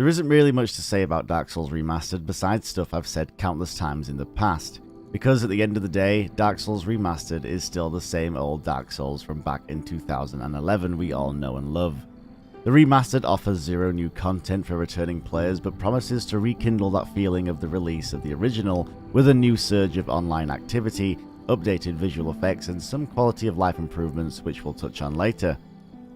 There isn't really much to say about Dark Souls Remastered besides stuff I've said countless times in the past, because at the end of the day, Dark Souls Remastered is still the same old Dark Souls from back in 2011 we all know and love. The Remastered offers zero new content for returning players but promises to rekindle that feeling of the release of the original with a new surge of online activity, updated visual effects and some quality of life improvements which we'll touch on later.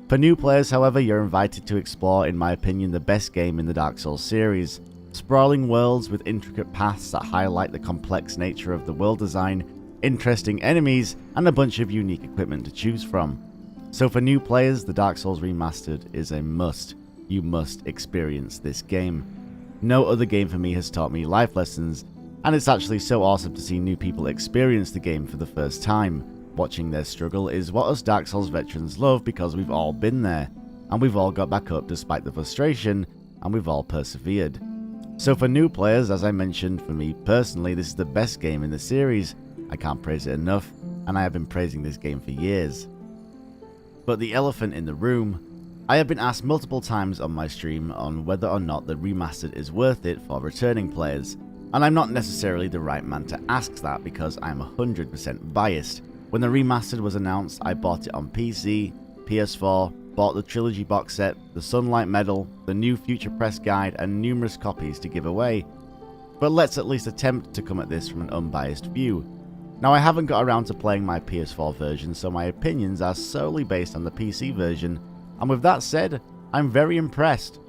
For new players, however, you're invited to explore, in my opinion, the best game in the Dark Souls series. Sprawling worlds with intricate paths that highlight the complex nature of the world design, interesting enemies, and a bunch of unique equipment to choose from. So for new players, the Dark Souls Remastered is a must. You must experience this game. No other game for me has taught me life lessons, and it's actually so awesome to see new people experience the game for the first time. Watching their struggle is what us Dark Souls veterans love because we've all been there, and we've all got back up despite the frustration, and we've all persevered. So for new players, as I mentioned, for me personally, this is the best game in the series. I can't praise it enough, and I have been praising this game for years. But the elephant in the room, I have been asked multiple times on my stream on whether or not the Remastered is worth it for returning players, and I'm not necessarily the right man to ask that because I'm 100% biased. When the Remastered was announced, I bought it on PC, PS4, bought the Trilogy box set, the Sunlight Medal, the new Future Press guide, and numerous copies to give away. But let's at least attempt to come at this from an unbiased view. Now, I haven't got around to playing my PS4 version, so my opinions are solely based on the PC version, and with that said, I'm very impressed.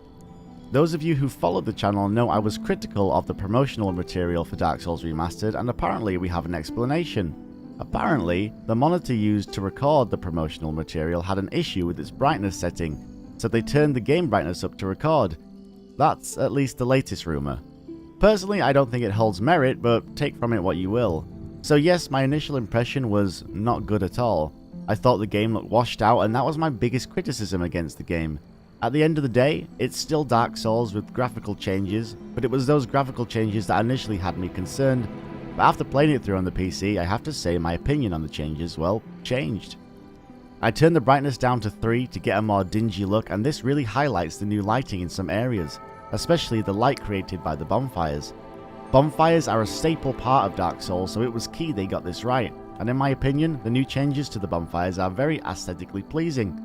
Those of you who followed the channel know I was critical of the promotional material for Dark Souls Remastered, and apparently we have an explanation. Apparently, the monitor used to record the promotional material had an issue with its brightness setting, so they turned the game brightness up to record. That's at least the latest rumour. Personally, I don't think it holds merit, but take from it what you will. So yes, my initial impression was not good at all. I thought the game looked washed out, and that was my biggest criticism against the game. At the end of the day, it's still Dark Souls with graphical changes, but it was those graphical changes that initially had me concerned. But after playing it through on the PC, I have to say my opinion on the changes, well, changed. I turned the brightness down to 3 to get a more dingy look, and this really highlights the new lighting in some areas, especially the light created by the bonfires. Bonfires are a staple part of Dark Souls, so it was key they got this right, and in my opinion, the new changes to the bonfires are very aesthetically pleasing.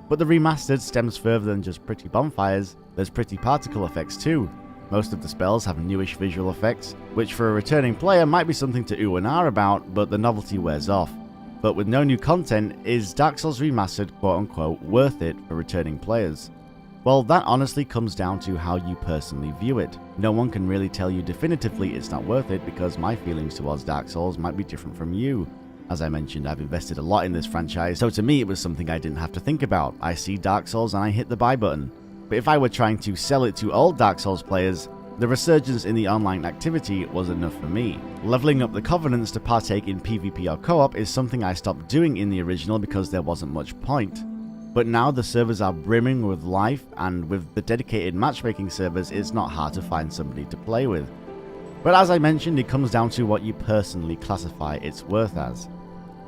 But the Remastered stems further than just pretty bonfires, there's pretty particle effects too. Most of the spells have newish visual effects, which for a returning player might be something to ooh and ah about, but the novelty wears off. But with no new content, is Dark Souls Remastered quote-unquote worth it for returning players? Well, that honestly comes down to how you personally view it. No one can really tell you definitively it's not worth it because my feelings towards Dark Souls might be different from you. As I mentioned, I've invested a lot in this franchise, so to me it was something I didn't have to think about. I see Dark Souls and I hit the buy button. But if I were trying to sell it to old Dark Souls players, the resurgence in the online activity was enough for me. Leveling up the Covenants to partake in PvP or co-op is something I stopped doing in the original because there wasn't much point. But now the servers are brimming with life, and with the dedicated matchmaking servers, it's not hard to find somebody to play with. But as I mentioned, it comes down to what you personally classify its worth as.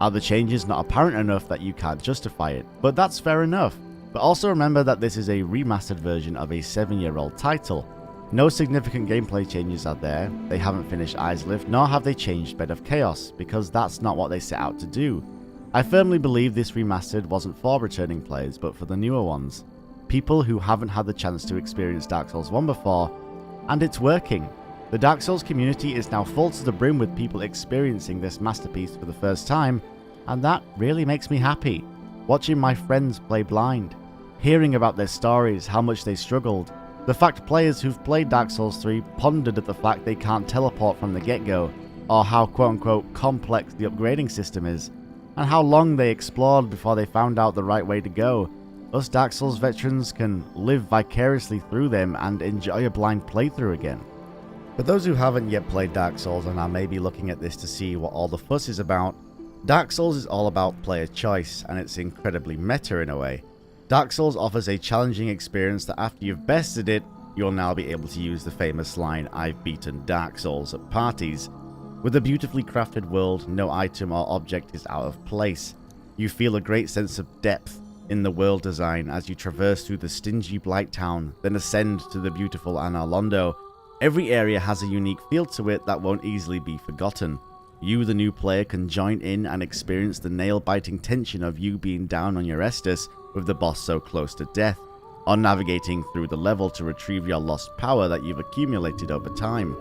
Are the changes not apparent enough that you can't justify it? But that's fair enough. But also remember that this is a remastered version of a 7-year-old title. No significant gameplay changes are there, they haven't finished Izlift, nor have they changed Bed of Chaos, because that's not what they set out to do. I firmly believe this Remastered wasn't for returning players, but for the newer ones. People who haven't had the chance to experience Dark Souls 1 before, and it's working. The Dark Souls community is now full to the brim with people experiencing this masterpiece for the first time, and that really makes me happy. Watching my friends play blind, hearing about their stories, how much they struggled, the fact players who've played Dark Souls 3 pondered at the fact they can't teleport from the get-go, or how quote-unquote complex the upgrading system is, and how long they explored before they found out the right way to go. Us Dark Souls veterans can live vicariously through them and enjoy a blind playthrough again. For those who haven't yet played Dark Souls and are maybe looking at this to see what all the fuss is about, Dark Souls is all about player choice, and it's incredibly meta in a way. Dark Souls offers a challenging experience that after you've bested it, you'll now be able to use the famous line, "I've beaten Dark Souls," at parties. With a beautifully crafted world, no item or object is out of place. You feel a great sense of depth, in the world design as you traverse through the stingy Blighttown, then ascend to the beautiful Anor Londo. Every area has a unique feel to it that won't easily be forgotten. You, the new player, can join in and experience the nail-biting tension of you being down on your Estus with the boss so close to death, or navigating through the level to retrieve your lost power that you've accumulated over time.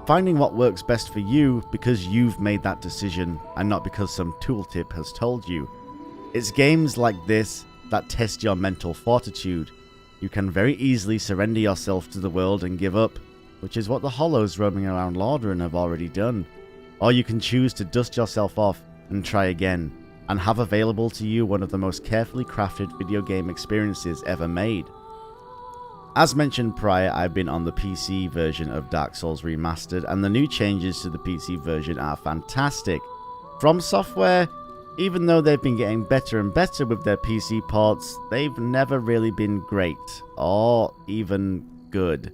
Finding what works best for you because you've made that decision and not because some tooltip has told you. It's games like this that test your mental fortitude. You can very easily surrender yourself to the world and give up, which is what the Hollows roaming around Lordaeron have already done. Or you can choose to dust yourself off and try again, and have available to you one of the most carefully crafted video game experiences ever made. As mentioned prior, I've been on the PC version of Dark Souls Remastered, and the new changes to the PC version are fantastic. From Software, even though they've been getting better and better with their PC ports, they've never really been great, or even good.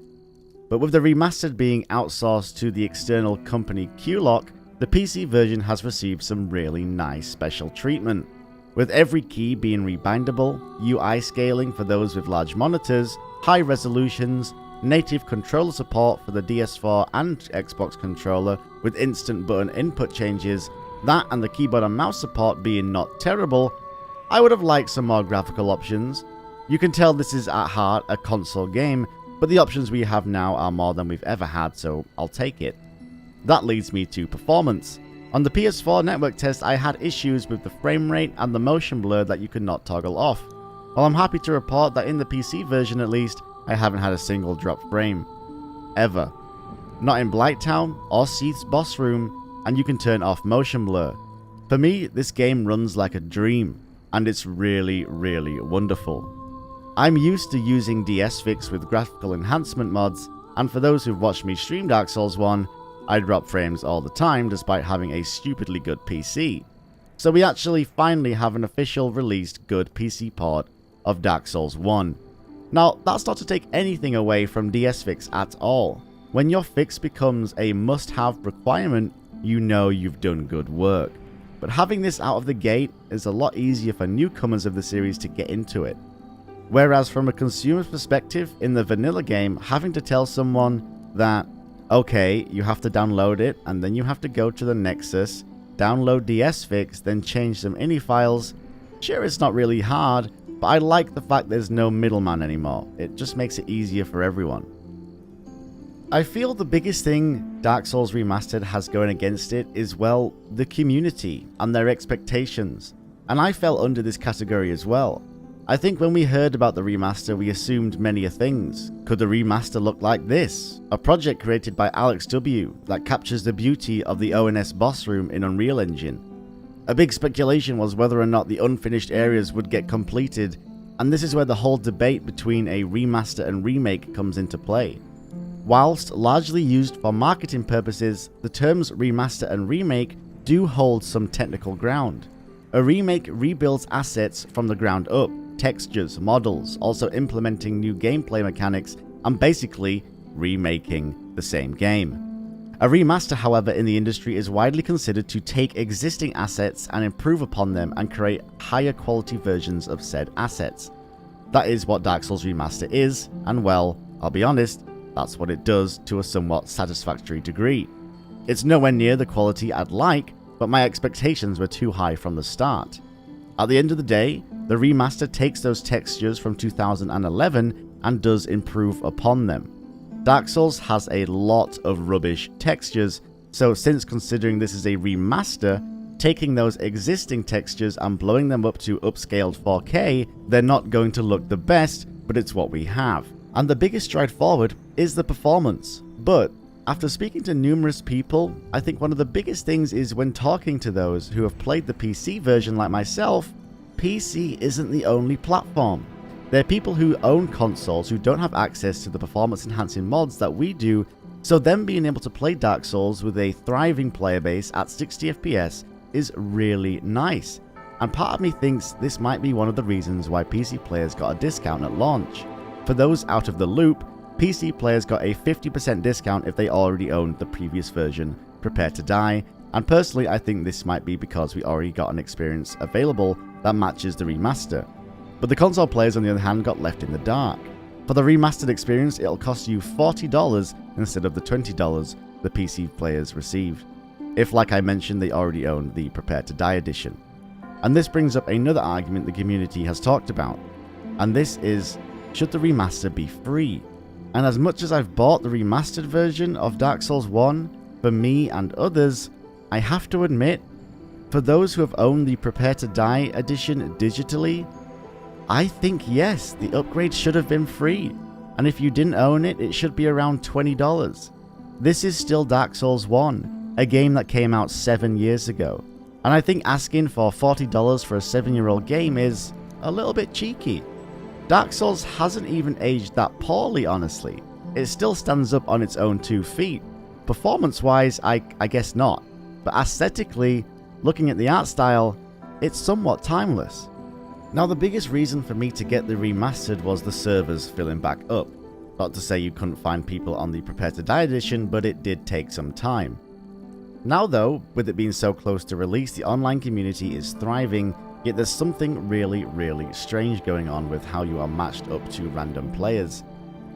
But with the Remastered being outsourced to the external company Q-Lock, the PC version has received some really nice special treatment. With every key being rebindable, UI scaling for those with large monitors, high resolutions, native controller support for the DS4 and Xbox controller with instant button input changes, that and the keyboard and mouse support being not terrible, I would have liked some more graphical options. You can tell this is at heart a console game, but the options we have now are more than we've ever had, so I'll take it. That leads me to performance. On the PS4 network test, I had issues with the frame rate and the motion blur that you could not toggle off. While I'm happy to report that in the PC version at least, I haven't had a single drop frame. Ever. Not in Blighttown or Seath's boss room, and you can turn off motion blur. For me, this game runs like a dream, and it's really, really wonderful. I'm used to using DS Fix with graphical enhancement mods, and for those who've watched me stream Dark Souls 1, I drop frames all the time despite having a stupidly good PC. So we actually finally have an official released good PC port of Dark Souls 1. Now, that's not to take anything away from DS Fix at all. When your fix becomes a must-have requirement, you know you've done good work. But having this out of the gate is a lot easier for newcomers of the series to get into it. Whereas from a consumer's perspective in the vanilla game, having to tell someone that, okay, you have to download it, and then you have to go to the Nexus, download DSFix, then change some INI files, sure, it's not really hard, but I like the fact there's no middleman anymore. It just makes it easier for everyone. I feel the biggest thing Dark Souls Remastered has going against it is, well, the community and their expectations, and I fell under this category as well. I think when we heard about the remaster, we assumed many things. Could the remaster look like this? A project created by Alex W. that captures the beauty of the ONS boss room in Unreal Engine. A big speculation was whether or not the unfinished areas would get completed, and this is where the whole debate between a remaster and remake comes into play. Whilst largely used for marketing purposes, the terms remaster and remake do hold some technical ground. A remake rebuilds assets from the ground up, textures, models, also implementing new gameplay mechanics, and basically remaking the same game. A remaster, however, in the industry is widely considered to take existing assets and improve upon them and create higher quality versions of said assets. That is what Dark Souls Remaster is, and well, I'll be honest, that's what it does to a somewhat satisfactory degree. It's nowhere near the quality I'd like, but my expectations were too high from the start. At the end of the day, the remaster takes those textures from 2011 and does improve upon them. Dark Souls has a lot of rubbish textures, so since considering this is a remaster, taking those existing textures and blowing them up to upscaled 4K, they're not going to look the best, but it's what we have. And the biggest stride forward is the performance. But after speaking to numerous people, I think one of the biggest things is when talking to those who have played the PC version like myself, PC isn't the only platform. There are people who own consoles who don't have access to the performance enhancing mods that we do, so them being able to play Dark Souls with a thriving player base at 60 FPS is really nice. And part of me thinks this might be one of the reasons why PC players got a discount at launch. For those out of the loop, PC players got a 50% discount if they already owned the previous version, Prepare to Die, and personally I think this might be because we already got an experience available that matches the remaster. But the console players on the other hand got left in the dark. For the remastered experience, it'll cost you $40 instead of the $20 the PC players received, if, like I mentioned, they already own the Prepare to Die edition. And this brings up another argument the community has talked about, and this is, should the remaster be free? And as much as I've bought the remastered version of Dark Souls 1 for me and others, I have to admit, for those who have owned the Prepare to Die edition digitally, I think yes, the upgrade should have been free, and if you didn't own it, it should be around $20. This is still Dark Souls 1, a game that came out 7 years ago, and I think asking for $40 for a 7-year-old game is a little bit cheeky. Dark Souls hasn't even aged that poorly, honestly. It still stands up on its own 2 feet. Performance-wise, I guess not, but aesthetically, looking at the art style, it's somewhat timeless. Now, the biggest reason for me to get the remastered was the servers filling back up. Not to say you couldn't find people on the Prepare to Die edition, but it did take some time. Now though, with it being so close to release, the online community is thriving, yet there's something really strange going on with how you are matched up to random players.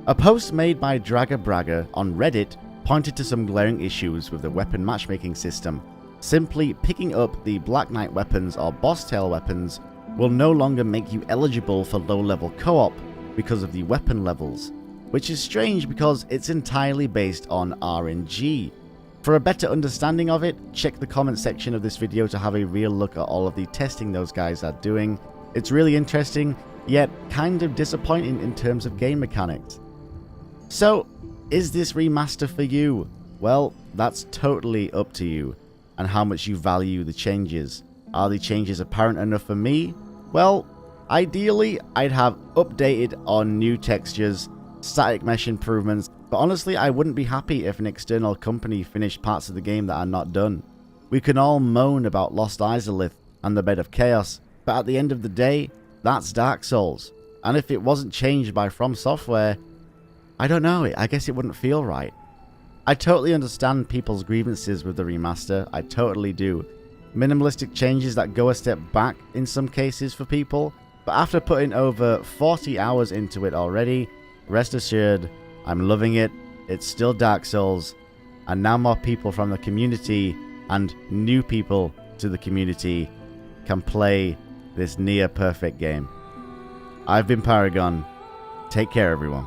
A post made by Dragger Bragger on Reddit pointed to some glaring issues with the weapon matchmaking system. Simply picking up the Black Knight weapons or Boss Tail weapons will no longer make you eligible for low-level co-op because of the weapon levels, which is strange because it's entirely based on RNG. For a better understanding of it, check the comment section of this video to have a real look at all of the testing those guys are doing. It's really interesting, yet kind of disappointing in terms of game mechanics. So, is this remaster for you? Well, that's totally up to you, and how much you value the changes. Are the changes apparent enough for me? Well, ideally, I'd have updated on new textures, static mesh improvements, but honestly, I wouldn't be happy if an external company finished parts of the game that are not done. We can all moan about Lost Izalith and the Bed of Chaos, but at the end of the day, that's Dark Souls. And if it wasn't changed by From Software, I don't know, I guess it wouldn't feel right. I totally understand people's grievances with the remaster, I totally do. Minimalistic changes that go a step back in some cases for people, but after putting over 40 hours into it already, rest assured, I'm loving it, it's still Dark Souls, and now more people from the community and new people to the community can play this near perfect game. I've been Paragon. Take care, everyone.